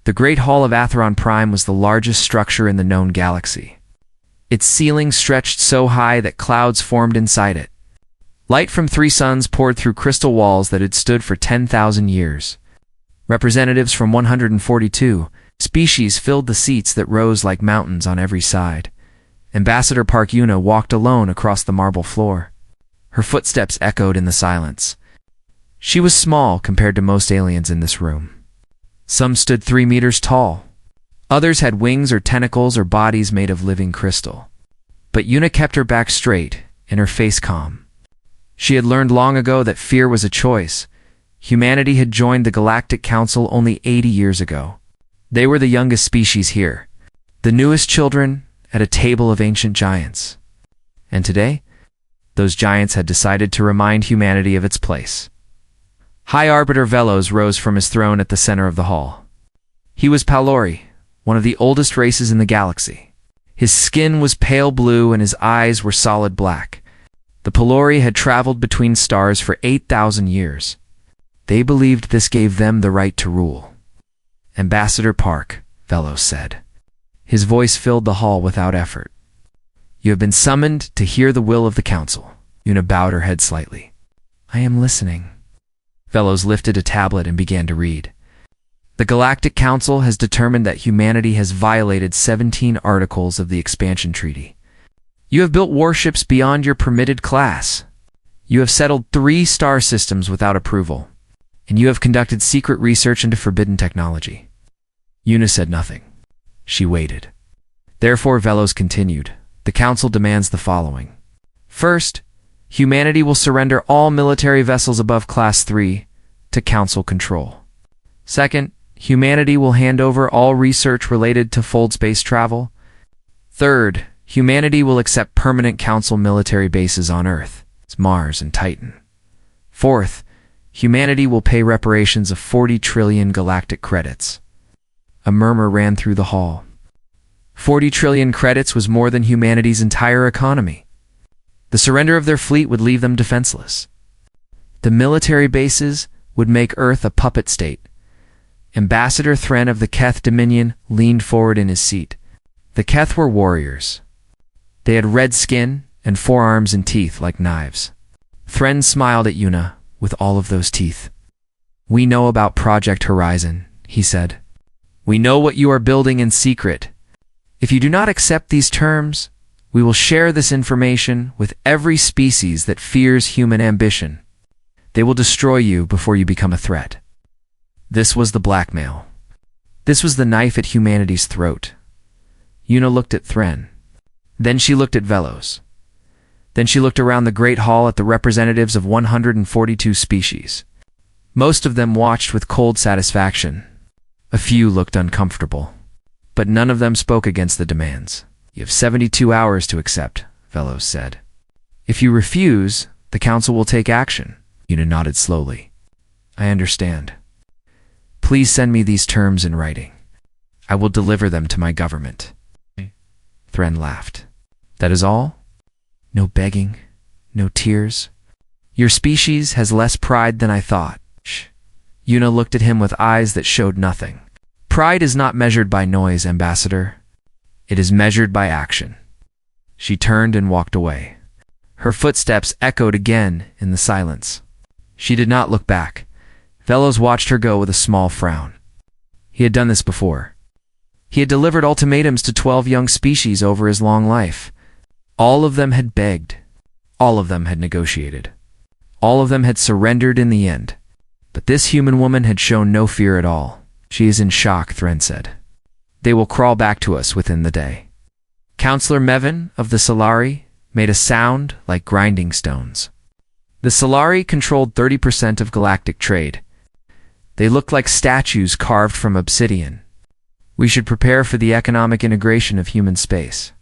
The Great Hall of Atheron Prime was the largest structure in the known galaxy. Its ceiling stretched so high that clouds formed inside it. Light from 3 suns poured through crystal walls that had stood for 10,000 years. Representatives from 142 species filled the seats that rose like mountains on every side. Ambassador Park Yuna walked alone across the marble floor. Her footsteps echoed in the silence. She was small compared to most aliens in this room. Some stood 3 meters tall. Others had wings or tentacles or bodies made of living crystal. But Yuna kept her back straight and her face calm. She had learned long ago that fear was a choice. Humanity had joined the Galactic Council only 80 years ago. They were the youngest species here, the newest children at a table of ancient giants. And today, those giants had decided to remind humanity of its place. High Arbiter Velos rose from his throne at the center of the hall. He was Palori, one of the oldest races in the galaxy. His skin was pale blue and his eyes were solid black. The Palori had traveled between stars for 8,000 years. They believed this gave them the right to rule. Ambassador Park, Velos said. His voice filled the hall without effort. You have been summoned to hear the will of the council. Yuna bowed her head slightly. I am listening. Velos lifted a tablet and began to read. The Galactic Council has determined that humanity has violated 17 articles of the Expansion Treaty. You have built warships beyond your permitted class. You have settled 3 star systems without approval. And you have conducted secret research into forbidden technology. Yuna said nothing. She waited. Therefore, Velos continued. The Council demands the following. First, humanity will surrender all military vessels above Class 3 to Council control. Second, humanity will hand over all research related to fold space travel. Third, humanity will accept permanent Council military bases on Earth, Mars, and Titan. Fourth, humanity will pay reparations of 40 trillion galactic credits. A murmur ran through the hall. 40 trillion credits was more than humanity's entire economy. The surrender of their fleet would leave them defenseless. The military bases would make Earth a puppet state. Ambassador Thren of the Keth Dominion leaned forward in his seat. The Keth were warriors. They had red skin and forearms and teeth like knives. Thren smiled at Yuna with all of those teeth. We know about Project Horizon, he said. We know what you are building in secret. If you do not accept these terms, we will share this information with every species that fears human ambition. They will destroy you before you become a threat. This was the blackmail. This was the knife at humanity's throat. Yuna looked at Thren. Then she looked at Velos. Then she looked around the Great Hall at the representatives of 142 species. Most of them watched with cold satisfaction. A few looked uncomfortable. But none of them spoke against the demands. You have 72 hours to accept, Velos said. If you refuse, the Council will take action. Yuna nodded slowly. I understand. Please send me these terms in writing. I will deliver them to my government. Thren laughed. That is all? No begging, no tears. Your species has less pride than I thought. Shh. Yuna looked at him with eyes that showed nothing. Pride is not measured by noise, Ambassador. It is measured by action. She turned and walked away. Her footsteps echoed again in the silence. She did not look back. Velos watched her go with a small frown. He had done this before. He had delivered ultimatums to 12 young species over his long life. All of them had begged. All of them had negotiated. All of them had surrendered in the end. But this human woman had shown no fear at all. She is in shock, Thren said. They will crawl back to us within the day. Counselor Mevin of the Solari made a sound like grinding stones. The Solari controlled 30% of galactic trade. They looked like statues carved from obsidian. We should prepare for the economic integration of human space.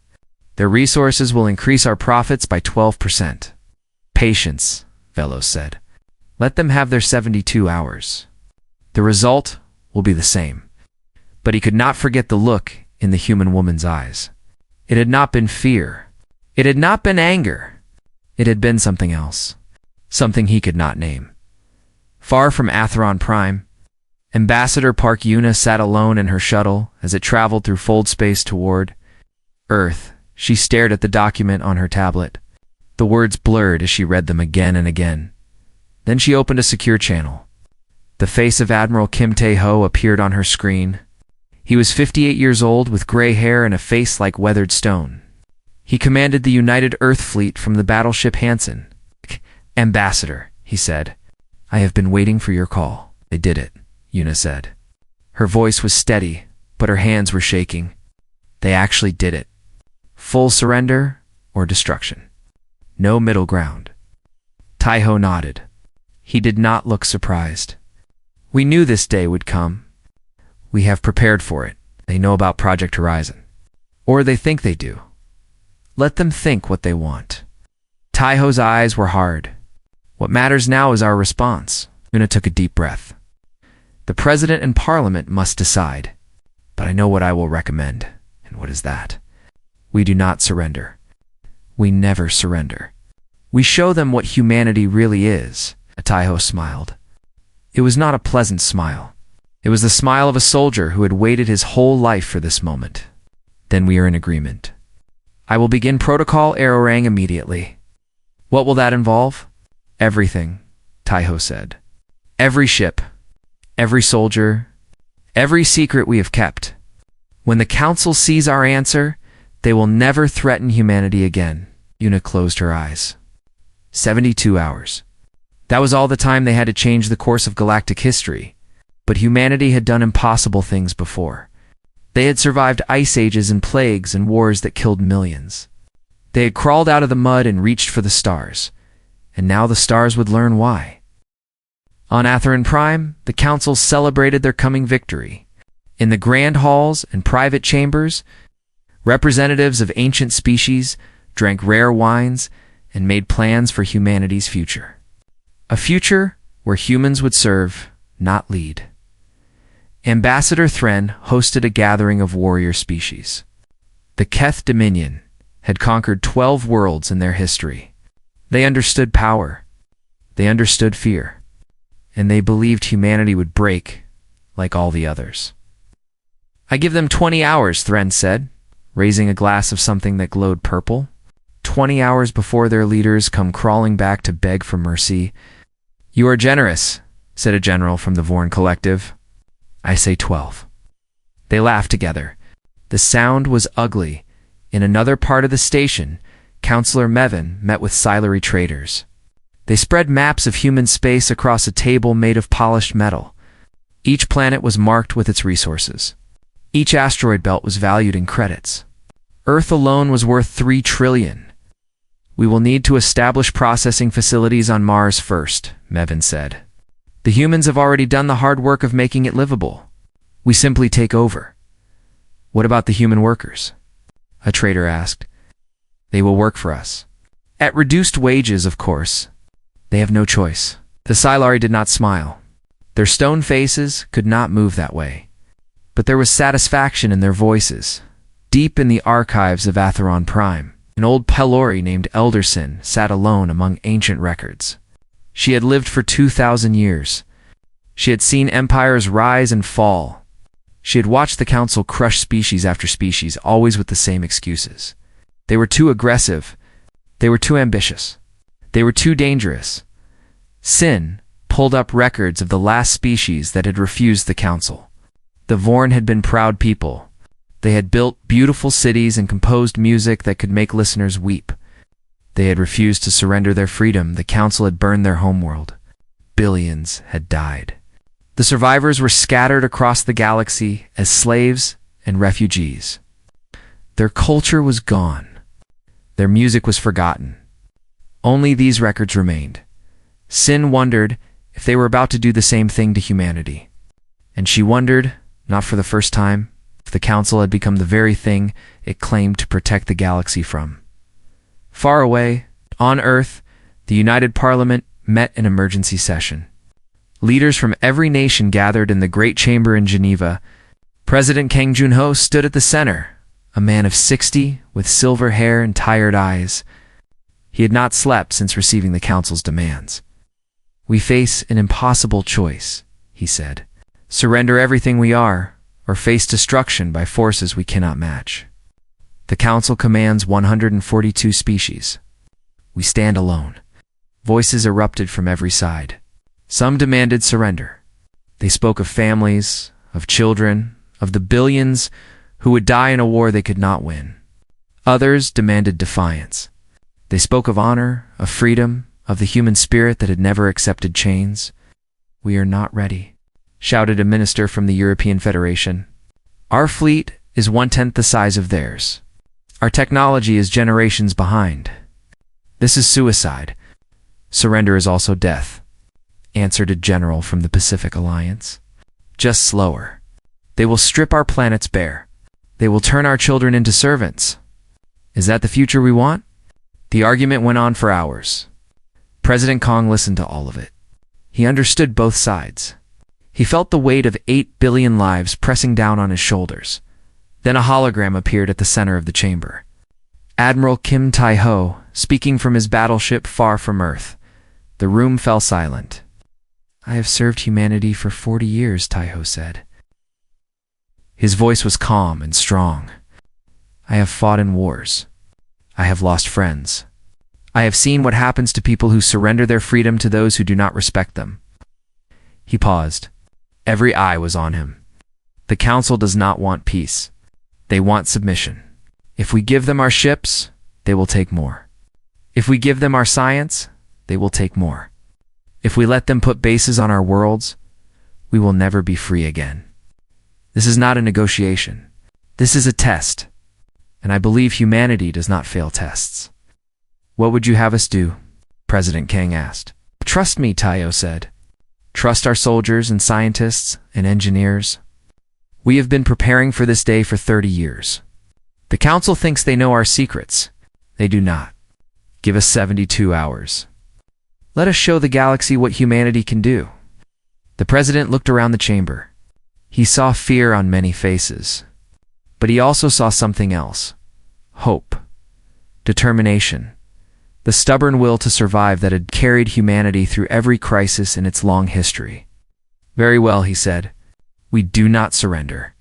Their resources will increase our profits by 12%. Patience, Velos said. Let them have their 72 hours. The result will be the same. But he could not forget the look in the human woman's eyes. It had not been fear. It had not been anger. It had been something else. Something he could not name. Far from Atheron Prime, Ambassador Park Yuna sat alone in her shuttle as it traveled through fold space toward Earth. She stared at the document on her tablet. The words blurred as she read them again and again. Then she opened a secure channel. The face of Admiral Kim Tae-ho appeared on her screen. He was 58 years old with gray hair and a face like weathered stone. He commanded the United Earth Fleet from the battleship Hansen. "Ambassador," he said, "I have been waiting for your call." "They did it," Yuna said. Her voice was steady, but her hands were shaking. "They actually did it. Full surrender or destruction. No middle ground." Tae-ho nodded. He did not look surprised. "We knew this day would come. We have prepared for it." They know about Project Horizon. Or they think they do. Let them think what they want. Tae-ho's eyes were hard. "What matters now is our response." Yuna took a deep breath. "The President and Parliament must decide. But I know what I will recommend. And what is that? We do not surrender. We never surrender. We show them what humanity really is." Tae-ho smiled. It was not a pleasant smile. It was the smile of a soldier who had waited his whole life for this moment. "Then we are in agreement. I will begin Protocol Aerorang immediately." "What will that involve?" "Everything," Tae-ho said. "Every ship, every soldier, every secret we have kept. When the Council sees our answer, they will never threaten humanity again." Yuna closed her eyes. 72 hours. That was all the time they had to change the course of galactic history. But humanity had done impossible things before. They had survived ice ages and plagues and wars that killed millions. They had crawled out of the mud and reached for the stars. And now the stars would learn why. On Atherin Prime, the Council celebrated their coming victory. In the grand halls and private chambers, representatives of ancient species drank rare wines and made plans for humanity's future. A future where humans would serve, not lead. Ambassador Thren hosted a gathering of warrior species. The Keth Dominion had conquered 12 worlds in their history. They understood power. They understood fear. And they believed humanity would break like all the others. "I give them 20 hours, Thren said, raising a glass of something that glowed purple. 20 hours before their leaders come crawling back to beg for mercy. "You are generous," said a general from the Vorn Collective. "I say 12. They laughed together. The sound was ugly. In another part of the station, Counselor Mevin met with Silary traders. They spread maps of human space across a table made of polished metal. Each planet was marked with its resources. Each asteroid belt was valued in credits. Earth alone was worth 3 trillion. "We will need to establish processing facilities on Mars first," Mevin said. "The humans have already done the hard work of making it livable. We simply take over." "What about the human workers?" a trader asked. "They will work for us. At reduced wages, of course. They have no choice." The Silari did not smile. Their stone faces could not move that way. But there was satisfaction in their voices. Deep in the archives of Atheron Prime, an old Pelori named Elderson sat alone among ancient records. She had lived for 2,000 years. She had seen empires rise and fall. She had watched the Council crush species after species, always with the same excuses. They were too aggressive. They were too ambitious. They were too dangerous. Sin pulled up records of the last species that had refused the Council. The Vorn had been proud people. They had built beautiful cities and composed music that could make listeners weep. They had refused to surrender their freedom. The Council had burned their homeworld. Billions had died. The survivors were scattered across the galaxy as slaves and refugees. Their culture was gone. Their music was forgotten. Only these records remained. Sin wondered if they were about to do the same thing to humanity. And she wondered, not for the first time, if the Council had become the very thing it claimed to protect the galaxy from. Far away, on Earth, the United Parliament met in emergency session. Leaders from every nation gathered in the Great Chamber in Geneva. President Kang Junho stood at the center, a man of 60 with silver hair and tired eyes. He had not slept since receiving the Council's demands. "We face an impossible choice," he said. Surrender everything we are, or face destruction by forces we cannot match. The Council commands 142 species. We stand alone. Voices erupted from every side. Some demanded surrender. They spoke of families, of children, of the billions who would die in a war they could not win. Others demanded defiance. They spoke of honor, of freedom, of the human spirit that had never accepted chains. "We are not ready," shouted a minister from the European Federation. "Our fleet is 1/10 the size of theirs. Our technology is generations behind. This is suicide. Surrender is also death," answered a general from the Pacific Alliance. "Just slower. They will strip our planets bare. They will turn our children into servants. Is that the future we want?" The argument went on for hours. President Kong listened to all of it. He understood both sides. He felt the weight of 8 billion lives pressing down on his shoulders. Then a hologram appeared at the center of the chamber. Admiral Kim Tai-ho, speaking from his battleship far from Earth. The room fell silent. "I have served humanity for 40 years, Tai-ho said. His voice was calm and strong. "I have fought in wars. I have lost friends. I have seen what happens to people who surrender their freedom to those who do not respect them." He paused. Every eye was on him. The Council does not want peace. They want submission. If we give them our ships, they will take more. If we give them our science, they will take more. If we let them put bases on our worlds, we will never be free again. This is not a negotiation. This is a test. And I believe humanity does not fail tests. "What would you have us do?" President Kang asked. "Trust me," Tai-ho said. "Trust our soldiers and scientists and engineers. We have been preparing for this day for 30 years. The Council thinks they know our secrets. They do not. Give us 72 hours. Let us show the galaxy what humanity can do." The president looked around the chamber. He saw fear on many faces. But he also saw something else. Hope. Determination. The stubborn will to survive that had carried humanity through every crisis in its long history. "Very well," he said. "We do not surrender.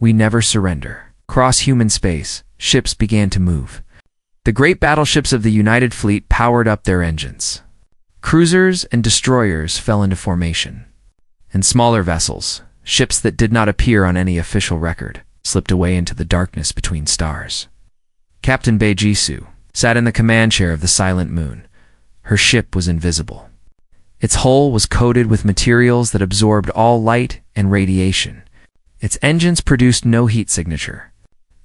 We never surrender." Across human space, ships began to move. The great battleships of the United Fleet powered up their engines. Cruisers and destroyers fell into formation. And smaller vessels, ships that did not appear on any official record, slipped away into the darkness between stars. Captain Bei Jisoo sat in the command chair of the Silent Moon. Her ship was invisible. Its hull was coated with materials that absorbed all light and radiation. Its engines produced no heat signature.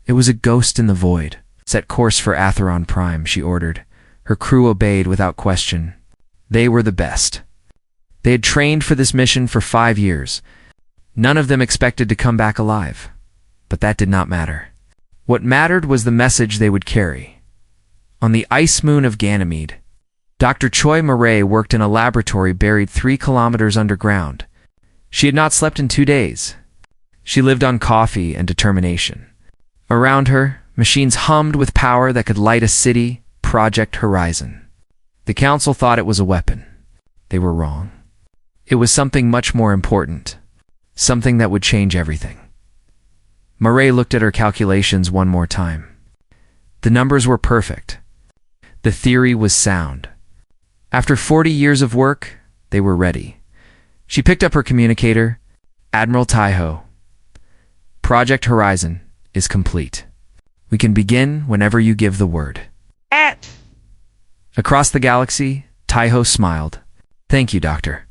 It was a ghost in the void. "Set course for Atheron Prime," she ordered. Her crew obeyed without question. They were the best. They had trained for this mission for 5 years. None of them expected to come back alive. But that did not matter. What mattered was the message they would carry. On the ice moon of Ganymede, Dr. Choi Murray worked in a laboratory buried 3 kilometers underground. She had not slept in 2 days. She lived on coffee and determination. Around her, machines hummed with power that could light a city, Project Horizon. The Council thought it was a weapon. They were wrong. It was something much more important. Something that would change everything. Murray looked at her calculations one more time. The numbers were perfect. The theory was sound. After 40 years of work, they were ready. She picked up her communicator. "Admiral Tai-ho, Project Horizon is complete. We can begin whenever you give the word." Across the galaxy, Tai-ho smiled. "Thank you, Doctor.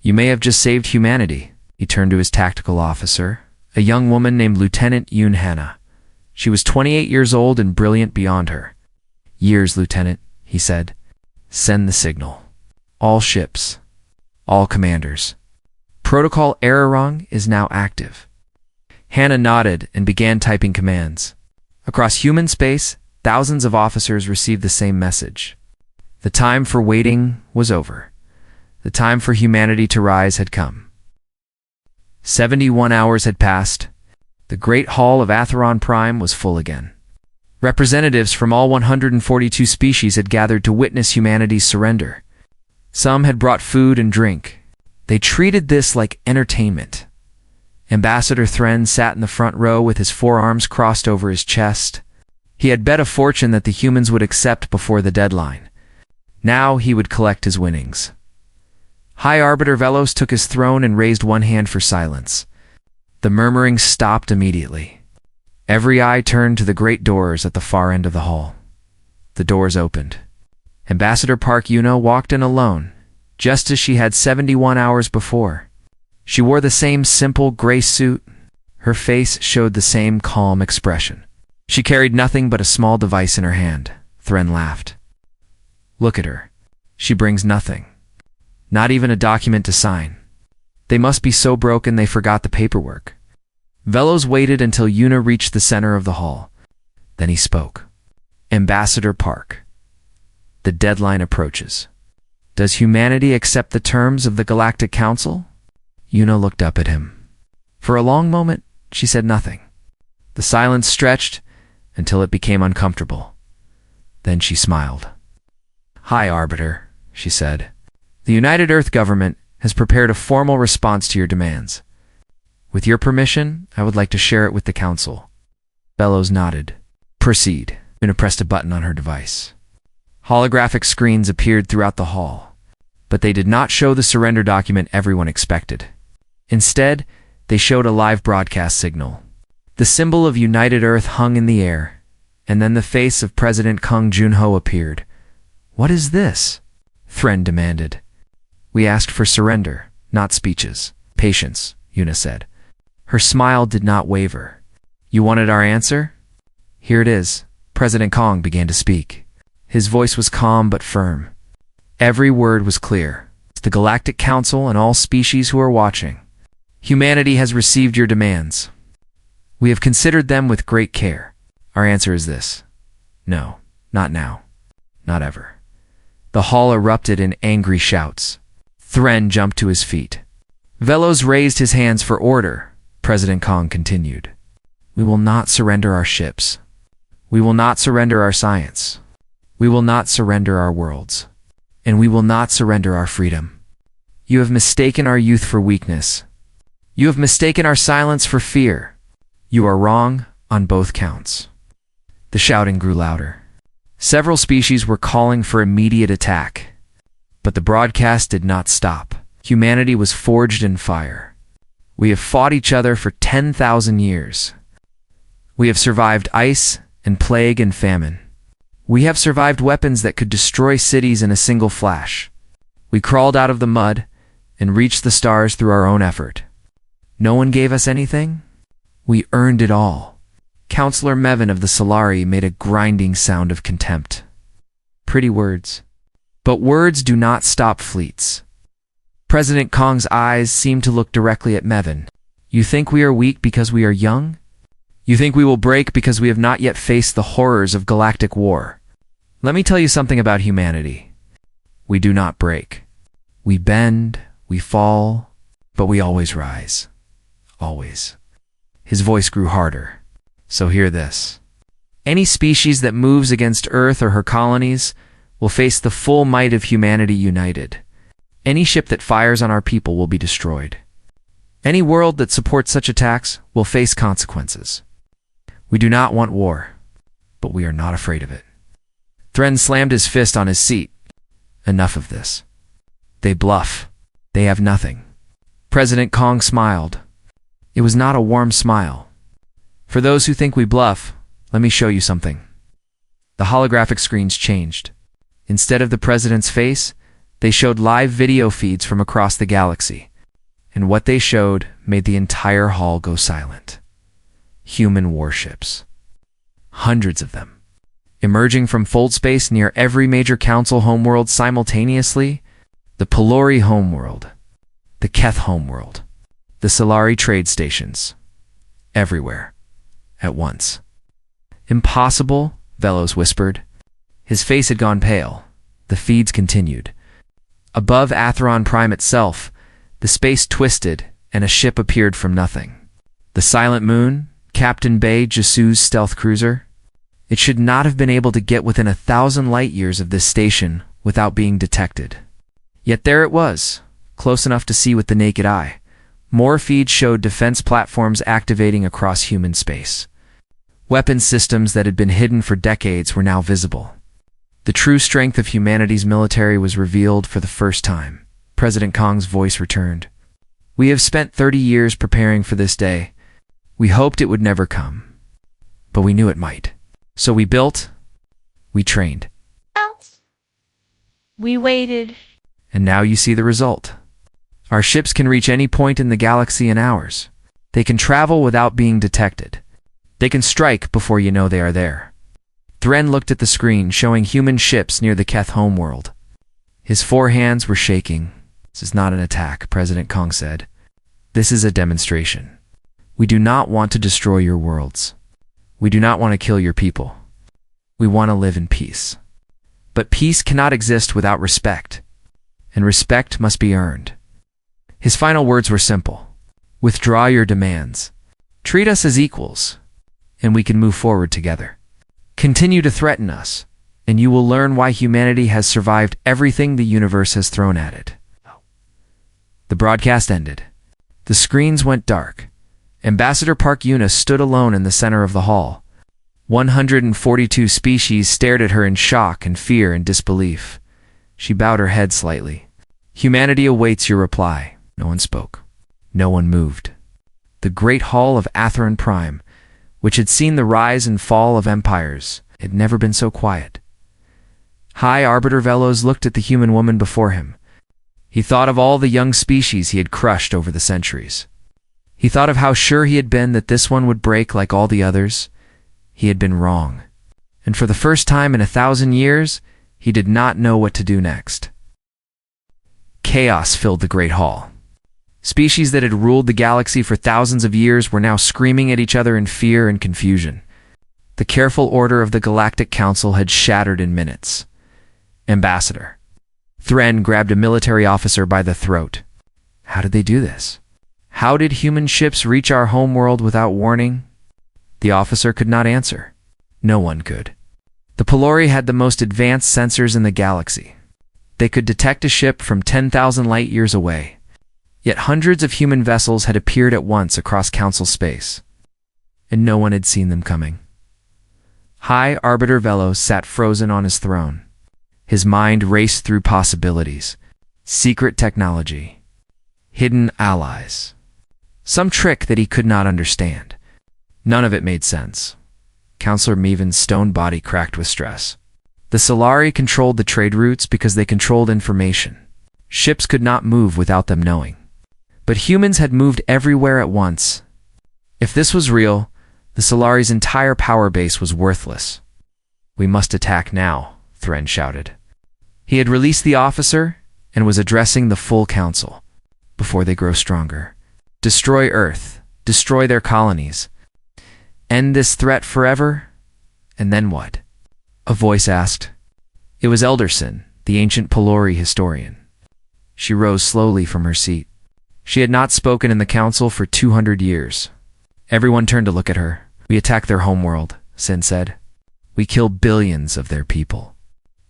You may have just saved humanity." He turned to his tactical officer, a young woman named Lieutenant Yoon Hana. She was 28 years old and brilliant beyond her. "Years, Lieutenant," he said. "Send the signal. All ships. All commanders. Protocol Ararong is now active." Hannah nodded and began typing commands. Across human space, thousands of officers received the same message. The time for waiting was over. The time for humanity to rise had come. 71 hours had passed. The great hall of Atheron Prime was full again. Representatives from all 142 species had gathered to witness humanity's surrender. Some had brought food and drink. They treated this like entertainment. Ambassador Thren sat in the front row with his forearms crossed over his chest. He had bet a fortune that the humans would accept before the deadline. Now he would collect his winnings. High Arbiter Velos took his throne and raised one hand for silence. The murmuring stopped immediately. Every eye turned to the great doors at the far end of the hall. The doors opened. Ambassador Park Yuna walked in alone, just as she had 71 hours before. She wore the same simple gray suit. Her face showed the same calm expression. She carried nothing but a small device in her hand. Thren laughed. Look at her. She brings nothing. Not even a document to sign. They must be so broken they forgot the paperwork. Velos waited until Yuna reached the center of the hall. Then he spoke. Ambassador Park. The deadline approaches. Does humanity accept the terms of the Galactic Council? Yuna looked up at him. For a long moment, she said nothing. The silence stretched until it became uncomfortable. Then she smiled. Hi, Arbiter, she said. The United Earth government has prepared a formal response to your demands. With your permission, I would like to share it with the Council. Velos nodded. Proceed. Yuna pressed a button on her device. Holographic screens appeared throughout the hall, but they did not show the surrender document everyone expected. Instead, they showed a live broadcast signal. The symbol of United Earth hung in the air, and then the face of President Kung Junho appeared. What is this? Thren demanded. We asked for surrender, not speeches. Patience, Yuna said. Her smile did not waver. You wanted our answer? Here it is. President Kong began to speak. His voice was calm but firm. Every word was clear. To the Galactic Council and all species who are watching. Humanity has received your demands. We have considered them with great care. Our answer is this. No, not now. Not ever. The hall erupted in angry shouts. Thren jumped to his feet. Velos raised his hands for order. President Kong continued. We will not surrender our ships. We will not surrender our science. We will not surrender our worlds. And we will not surrender our freedom. You have mistaken our youth for weakness. You have mistaken our silence for fear. You are wrong on both counts. The shouting grew louder. Several species were calling for immediate attack. But the broadcast did not stop. Humanity was forged in fire. We have fought each other for 10,000 years. We have survived ice and plague and famine. We have survived weapons that could destroy cities in a single flash. We crawled out of the mud and reached the stars through our own effort. No one gave us anything? We earned it all. Counselor Mevin of the Solari made a grinding sound of contempt. Pretty words. But words do not stop fleets. President Kong's eyes seemed to look directly at Mevin. You think we are weak because we are young? You think we will break because we have not yet faced the horrors of galactic war? Let me tell you something about humanity. We do not break. We bend, we fall, but we always rise. Always. His voice grew harder. So hear this. Any species that moves against Earth or her colonies will face the full might of humanity united. Any ship that fires on our people will be destroyed. Any world that supports such attacks will face consequences. We do not want war, but we are not afraid of it. Thren slammed his fist on his seat. Enough of this. They bluff. They have nothing. President Kong smiled. It was not a warm smile. For those who think we bluff, let me show you something. The holographic screens changed. Instead of the president's face, they showed live video feeds from across the galaxy. And what they showed made the entire hall go silent. Human warships. Hundreds of them. Emerging from fold space near every major council homeworld simultaneously, the Pelori homeworld, the Keth homeworld, the Solari trade stations. Everywhere. At once. Impossible, Velos whispered. His face had gone pale. The feeds continued. Above Atheron Prime itself, the space twisted and a ship appeared from nothing. The Silent Moon, Captain Bay Jasu's stealth cruiser. It should not have been able to get within 1,000 light years of this station without being detected. Yet there it was, close enough to see with the naked eye, More feeds showed defense platforms activating across human space. Weapon systems that had been hidden for decades were now visible. The true strength of humanity's military was revealed for the first time. President Kong's voice returned. We have spent 30 years preparing for this day. We hoped it would never come, but we knew it might. So we built, we trained. We waited. And now you see the result. Our ships can reach any point in the galaxy in hours. They can travel without being detected. They can strike before you know they are there. Thren looked at the screen showing human ships near the Keth homeworld. His four hands were shaking. This is not an attack, President Kong said. This is a demonstration. We do not want to destroy your worlds. We do not want to kill your people. We want to live in peace. But peace cannot exist without respect, and respect must be earned. His final words were simple. Withdraw your demands. Treat us as equals, and we can move forward together. Continue to threaten us, and you will learn why humanity has survived everything the universe has thrown at it. The broadcast ended. The screens went dark. Ambassador Park Eunice stood alone in the center of the hall. 142 species stared at her in shock and fear and disbelief. She bowed her head slightly. Humanity awaits your reply. No one spoke. No one moved. The great hall of Atherin Prime, which had seen the rise and fall of empires, had never been so quiet. High Arbiter Velos looked at the human woman before him. He thought of all the young species he had crushed over the centuries. He thought of how sure he had been that this one would break like all the others. He had been wrong. And for the first time in 1,000 years, he did not know what to do next. Chaos filled the Great Hall. Species that had ruled the galaxy for thousands of years were now screaming at each other in fear and confusion. The careful order of the Galactic Council had shattered in minutes. Ambassador. Thren grabbed a military officer by the throat. How did they do this? How did human ships reach our homeworld without warning? The officer could not answer. No one could. The Pelori had the most advanced sensors in the galaxy. They could detect a ship from 10,000 light-years away. Yet hundreds of human vessels had appeared at once across Council space, and no one had seen them coming. High Arbiter Velos sat frozen on his throne. His mind raced through possibilities. Secret technology. Hidden allies. Some trick that he could not understand. None of it made sense. Counselor Meven's stone body cracked with stress. The Solari controlled the trade routes because they controlled information. Ships could not move without them knowing. But humans had moved everywhere at once. If this was real, the Solari's entire power base was worthless. We must attack now, Thren shouted. He had released the officer and was addressing the full council. Before they grow stronger. Destroy Earth. Destroy their colonies. End this threat forever? And then what? A voice asked. It was Elderson, the ancient Pelori historian. She rose slowly from her seat. She had not spoken in the council for 200 years. Everyone turned to look at her. We attack their homeworld, Sin said. We kill billions of their people.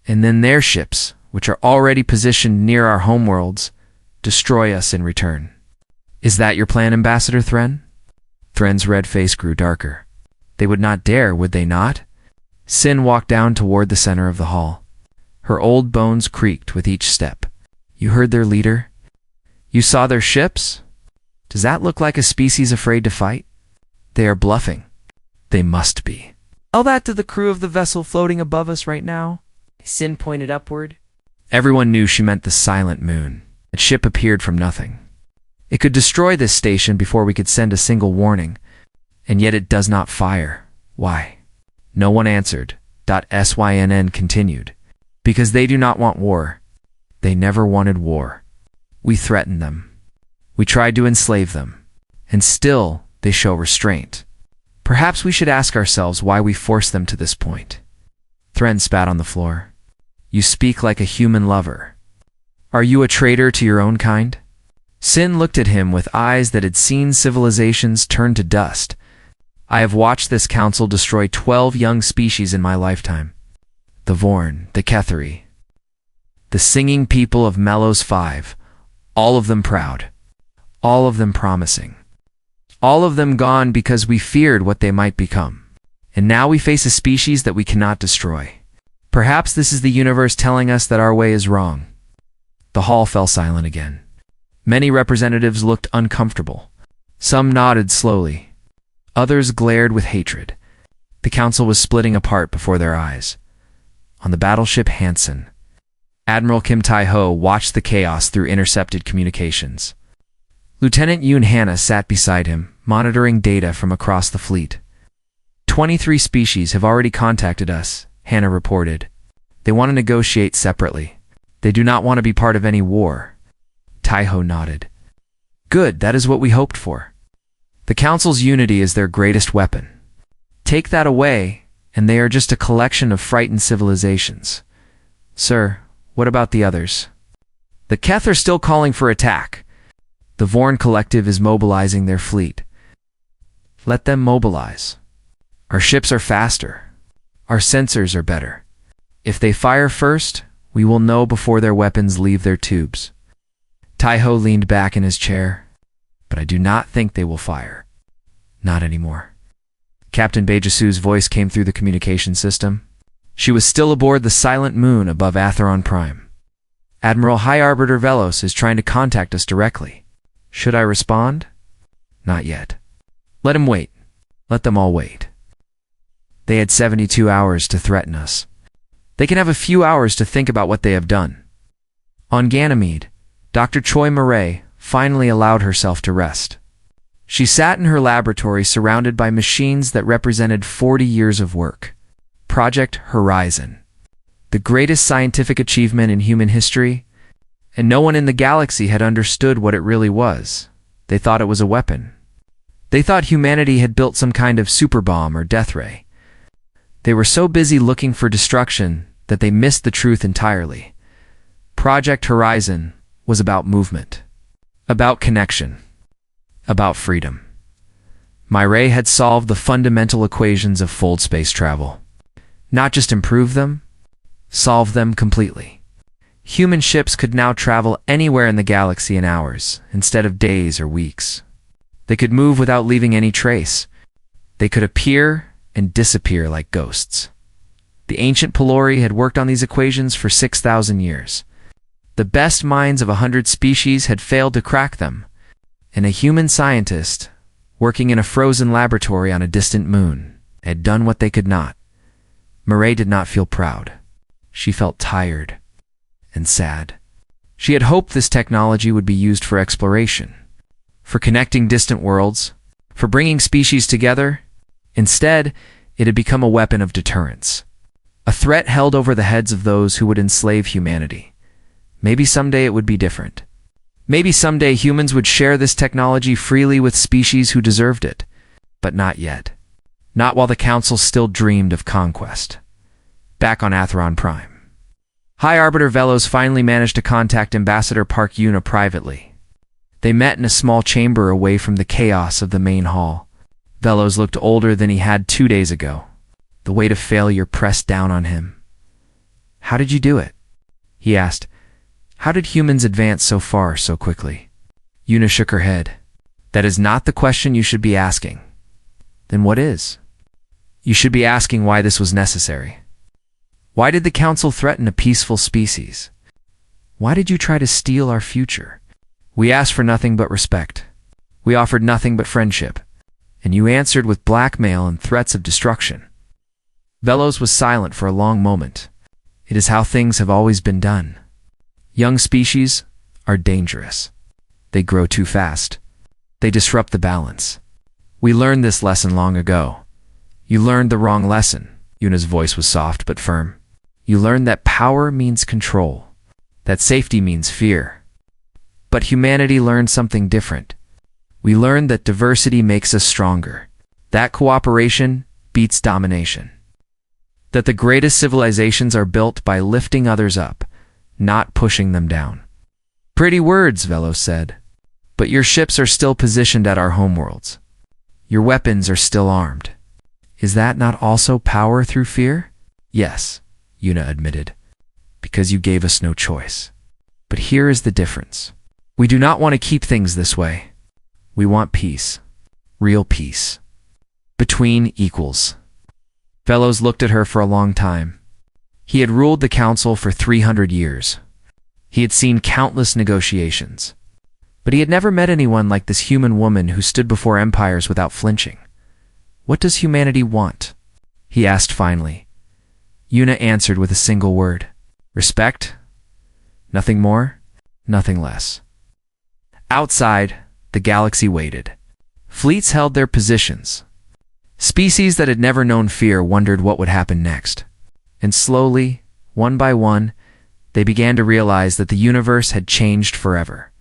And then their ships, which are already positioned near our homeworlds, destroy us in return. Is that your plan, Ambassador Thren? Thren's red face grew darker. They would not dare, would they not? Sin walked down toward the center of the hall. Her old bones creaked with each step. You heard their leader? You saw their ships? Does that look like a species afraid to fight? They are bluffing. They must be. Tell that to the crew of the vessel floating above us right now. Sin pointed upward. Everyone knew she meant the Silent Moon. That ship appeared from nothing. It could destroy this station before we could send a single warning, and yet it does not fire. Why? No one answered. SYNN continued. Because they do not want war. They never wanted war. We threatened them. We tried to enslave them. And still, they show restraint. Perhaps we should ask ourselves why we forced them to this point. Thren spat on the floor. You speak like a human lover. Are you a traitor to your own kind? Sin looked at him with eyes that had seen civilizations turn to dust. I have watched this council destroy 12 young species in my lifetime. The Vorn, the Ketheri, the singing people of Melos 5, all of them proud. All of them promising. All of them gone because we feared what they might become. And now we face a species that we cannot destroy. Perhaps this is the universe telling us that our way is wrong. The hall fell silent again. Many representatives looked uncomfortable. Some nodded slowly. Others glared with hatred. The council was splitting apart before their eyes. On the battleship Hansen, Admiral Kim Tai-ho watched the chaos through intercepted communications. Lieutenant Yoon Hana sat beside him, monitoring data from across the fleet. 23 species have already contacted us, Hana reported. They want to negotiate separately. They do not want to be part of any war. Tai-ho nodded. Good, that is what we hoped for. The Council's unity is their greatest weapon. Take that away, and they are just a collection of frightened civilizations. Sir, what about the others? The Keth are still calling for attack. The Vorn Collective is mobilizing their fleet. Let them mobilize. Our ships are faster. Our sensors are better. If they fire first, we will know before their weapons leave their tubes. Tai-ho leaned back in his chair. But I do not think they will fire. Not anymore. Captain Bejasu's voice came through the communication system. She was still aboard the silent moon above Atheron Prime. Admiral High Arbiter Velos is trying to contact us directly. Should I respond? Not yet. Let him wait. Let them all wait. They had 72 hours to threaten us. They can have a few hours to think about what they have done. On Ganymede, Dr. Choi Murray finally allowed herself to rest. She sat in her laboratory surrounded by machines that represented 40 years of work. Project Horizon. The greatest scientific achievement in human history, and no one in the galaxy had understood what it really was. They thought it was a weapon. They thought humanity had built some kind of superbomb or death ray. They were so busy looking for destruction that they missed the truth entirely. Project Horizon was about movement, about connection, about freedom. Murray had solved the fundamental equations of fold space travel. Not just improve them, solve them completely. Human ships could now travel anywhere in the galaxy in hours, instead of days or weeks. They could move without leaving any trace. They could appear and disappear like ghosts. The ancient Pelori had worked on these equations for 6,000 years. The best minds of 100 species had failed to crack them, and a human scientist, working in a frozen laboratory on a distant moon, had done what they could not. Murray did not feel proud. She felt tired and sad. She had hoped this technology would be used for exploration, for connecting distant worlds, for bringing species together. Instead, it had become a weapon of deterrence, a threat held over the heads of those who would enslave humanity. Maybe someday it would be different. Maybe someday humans would share this technology freely with species who deserved it. But not yet. Not while the Council still dreamed of conquest. Back on Atheron Prime, High Arbiter Velos finally managed to contact Ambassador Park Yuna privately. They met in a small chamber away from the chaos of the main hall. Velos looked older than he had 2 days ago. The weight of failure pressed down on him. How did you do it? He asked. How did humans advance so far so quickly? Yuna shook her head. That is not the question you should be asking. Then what is? You should be asking why this was necessary. Why did the Council threaten a peaceful species? Why did you try to steal our future? We asked for nothing but respect. We offered nothing but friendship. And you answered with blackmail and threats of destruction. Velos was silent for a long moment. It is how things have always been done. Young species are dangerous. They grow too fast. They disrupt the balance. We learned this lesson long ago. You learned the wrong lesson. Yuna's voice was soft but firm. You learned that power means control, that safety means fear. But humanity learned something different. We learned that diversity makes us stronger, that cooperation beats domination, that the greatest civilizations are built by lifting others up, not pushing them down. Pretty words, Velos said. But your ships are still positioned at our homeworlds. Your weapons are still armed. Is that not also power through fear? Yes, Yuna admitted, because you gave us no choice. But here is the difference. We do not want to keep things this way. We want peace. Real peace. Between equals. Fellows looked at her for a long time. He had ruled the council for 300 years. He had seen countless negotiations. But he had never met anyone like this human woman who stood before empires without flinching. "What does humanity want?" he asked finally. Yuna answered with a single word. "Respect. Nothing more, nothing less." Outside, the galaxy waited. Fleets held their positions. Species that had never known fear wondered what would happen next. And slowly, one by one, they began to realize that the universe had changed forever.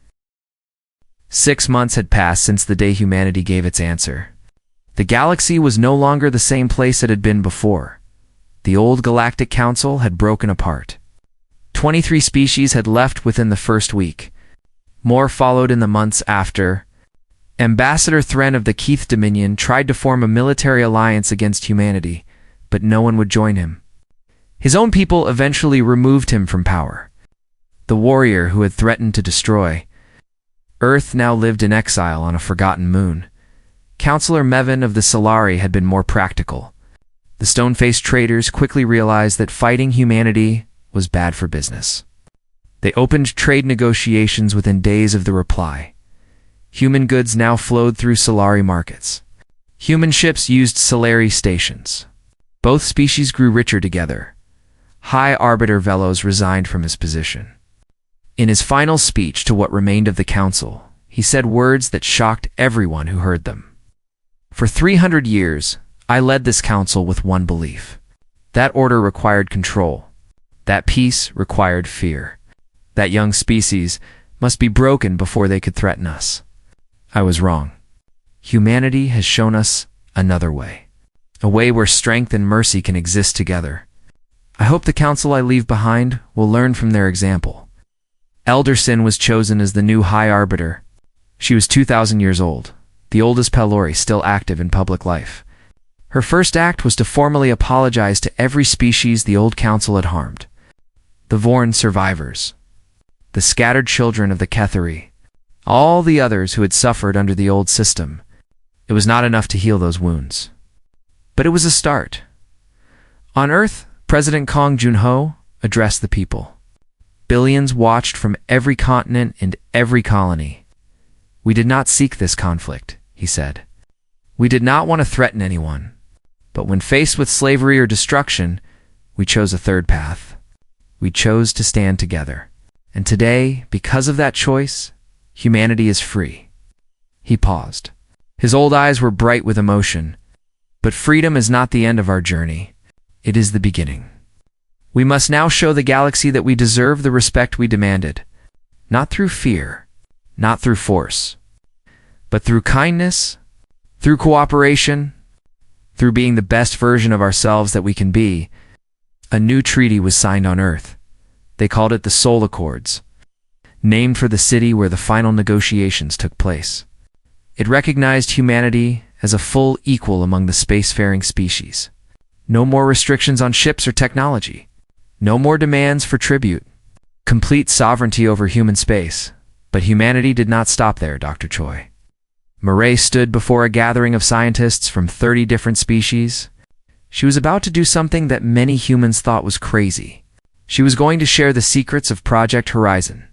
6 months had passed since the day humanity gave its answer. The galaxy was no longer the same place it had been before. The old Galactic Council had broken apart. 23 species had left within the first week. More followed in the months after. Ambassador Thren of the Keith Dominion tried to form a military alliance against humanity, but no one would join him. His own people eventually removed him from power. The warrior who had threatened to destroy Earth now lived in exile on a forgotten moon. Counselor Mevin of the Solari had been more practical. The stone-faced traders quickly realized that fighting humanity was bad for business. They opened trade negotiations within days of the reply. Human goods now flowed through Solari markets. Human ships used Solari stations. Both species grew richer together. High Arbiter Velos resigned from his position. In his final speech to what remained of the council, he said words that shocked everyone who heard them. "For 300 years, I led this council with one belief. That order required control. That peace required fear. That young species must be broken before they could threaten us. I was wrong. Humanity has shown us another way. A way where strength and mercy can exist together. I hope the council I leave behind will learn from their example." Elder Sin was chosen as the new High Arbiter. She was 2,000 years old, the oldest Pelori still active in public life. Her first act was to formally apologize to every species the old council had harmed. The Vorn survivors, the scattered children of the Kethari, all the others who had suffered under the old system. It was not enough to heal those wounds. But it was a start. On Earth, President Kong Junho addressed the people. Billions watched from every continent and every colony. "We did not seek this conflict," he said. "We did not want to threaten anyone. But when faced with slavery or destruction, we chose a third path. We chose to stand together. And today, because of that choice, humanity is free." He paused. His old eyes were bright with emotion. "But freedom is not the end of our journey. It is the beginning. We must now show the galaxy that we deserve the respect we demanded. Not through fear, not through force, but through kindness, through cooperation, through being the best version of ourselves that we can be." A new treaty was signed on Earth. They called it the Soul Accords, named for the city where the final negotiations took place. It recognized humanity as a full equal among the spacefaring species. No more restrictions on ships or technology. No more demands for tribute. Complete sovereignty over human space. But humanity did not stop there, Dr. Choi. Murray stood before a gathering of scientists from 30 different species. She was about to do something that many humans thought was crazy. She was going to share the secrets of Project Horizon.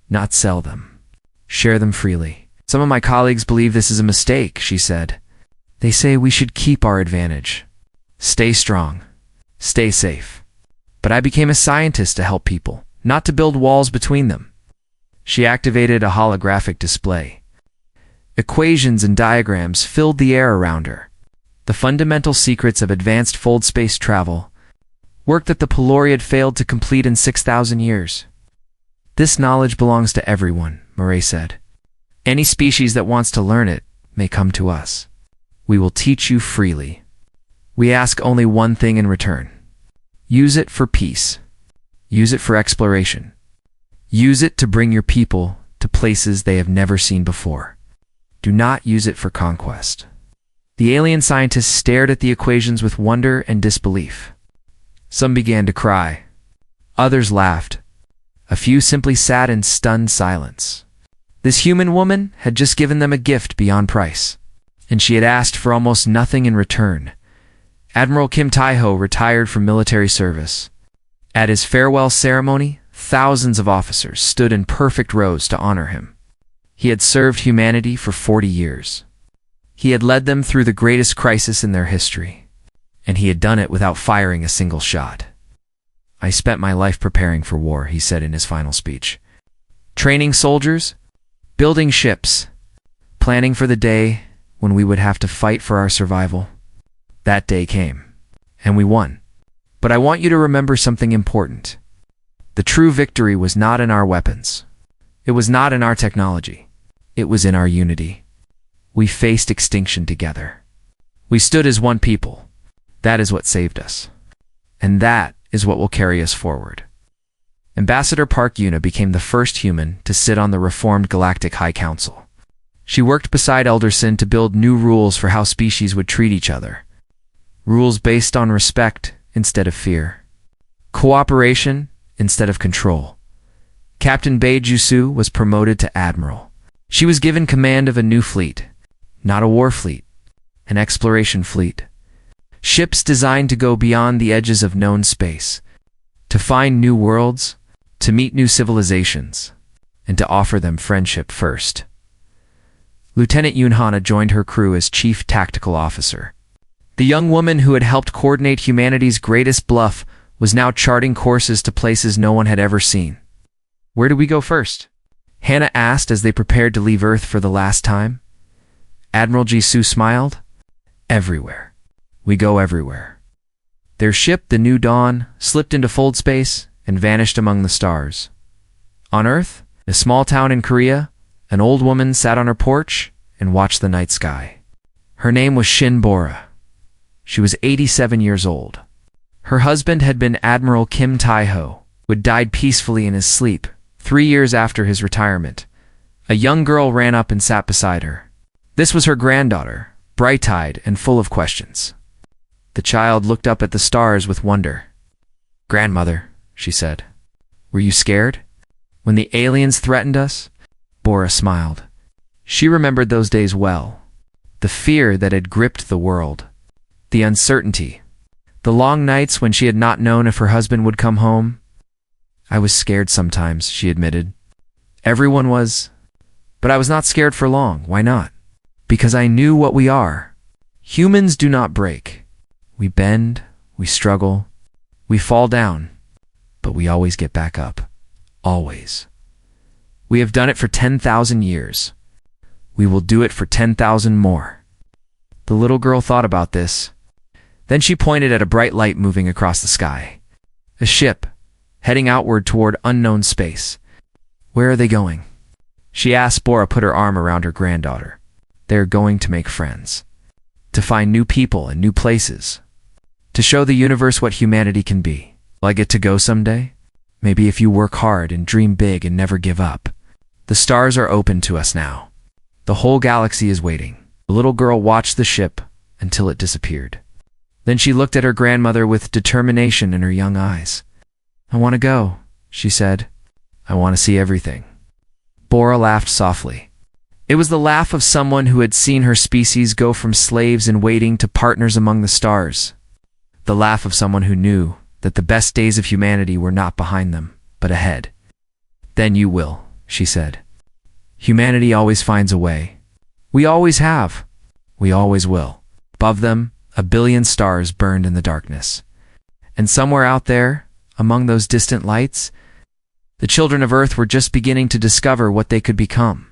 Not sell them. Share them freely. "Some of my colleagues believe this is a mistake," she said. "They say we should keep our advantage. Stay strong. Stay safe. But I became a scientist to help people, not to build walls between them." She activated a holographic display. Equations and diagrams filled the air around her. The fundamental secrets of advanced fold space travel, work that the Pelori had failed to complete in 6,000 years. "This knowledge belongs to everyone," Murray said. "Any species that wants to learn it may come to us. We will teach you freely. We ask only one thing in return. Use it for peace. Use it for exploration. Use it to bring your people to places they have never seen before. Do not use it for conquest." The alien scientists stared at the equations with wonder and disbelief. Some began to cry. Others laughed. A few simply sat in stunned silence. This human woman had just given them a gift beyond price, and she had asked for almost nothing in return. Admiral Kim Tai-ho retired from military service. At his farewell ceremony, thousands of officers stood in perfect rows to honor him. He had served humanity for 40 years. He had led them through the greatest crisis in their history, and he had done it without firing a single shot. I spent my life preparing for war, he said in his final speech. Training soldiers, building ships, planning for the day when we would have to fight for our survival. That day came, and we won. But I want you to remember something important. The true victory was not in our weapons. It was not in our technology. It was in our unity. We faced extinction together. We stood as one people. That is what saved us. And that is what will carry us forward. Ambassador Park Yuna became the first human to sit on the reformed Galactic High Council. She worked beside Elderson to build new rules for how species would treat each other. Rules based on respect instead of fear. Cooperation instead of control. Captain Bei Jusu was promoted to admiral. She was given command of a new fleet, not a war fleet, an exploration fleet. Ships designed to go beyond the edges of known space, to find new worlds, to meet new civilizations, and to offer them friendship first. Lieutenant Yoon Hana joined her crew as Chief Tactical Officer. The young woman who had helped coordinate humanity's greatest bluff was now charting courses to places no one had ever seen. Where do we go first? Hannah asked as they prepared to leave Earth for the last time. Admiral Jisoo smiled. Everywhere. We go everywhere. Their ship, the New Dawn, slipped into fold space and vanished among the stars. On Earth, a small town in Korea, an old woman sat on her porch and watched the night sky. Her name was Shin Bora. She was 87 years old. Her husband had been Admiral Kim Tai-ho, who had died peacefully in his sleep 3 years after his retirement. A young girl ran up and sat beside her. This was her granddaughter, bright-eyed and full of questions. The child looked up at the stars with wonder. "Grandmother," she said, "were you scared? When the aliens threatened us?" Bora smiled. She remembered those days well. The fear that had gripped the world. The uncertainty. The long nights when she had not known if her husband would come home. "I was scared sometimes," she admitted. "Everyone was. But I was not scared for long. Why not? Because I knew what we are. Humans do not break. We bend, we struggle, we fall down, but we always get back up. Always. We have done it for 10,000 years. We will do it for 10,000 more." The little girl thought about this. Then she pointed at a bright light moving across the sky. A ship, heading outward toward unknown space. "Where are they going?" She asked. Bora put her arm around her granddaughter. "They are going to make friends. To find new people and new places. To show the universe what humanity can be. Will I get to go someday? Maybe if you work hard and dream big and never give up. The stars are open to us now. The whole galaxy is waiting." The little girl watched the ship until it disappeared. Then she looked at her grandmother with determination in her young eyes. "I want to go," she said. "I want to see everything." Bora laughed softly. It was the laugh of someone who had seen her species go from slaves in waiting to partners among the stars. The laugh of someone who knew that the best days of humanity were not behind them, but ahead. "Then you will," she said. "Humanity always finds a way. We always have. We always will." Above them, 1 billion stars burned in the darkness. And somewhere out there, among those distant lights, the children of Earth were just beginning to discover what they could become.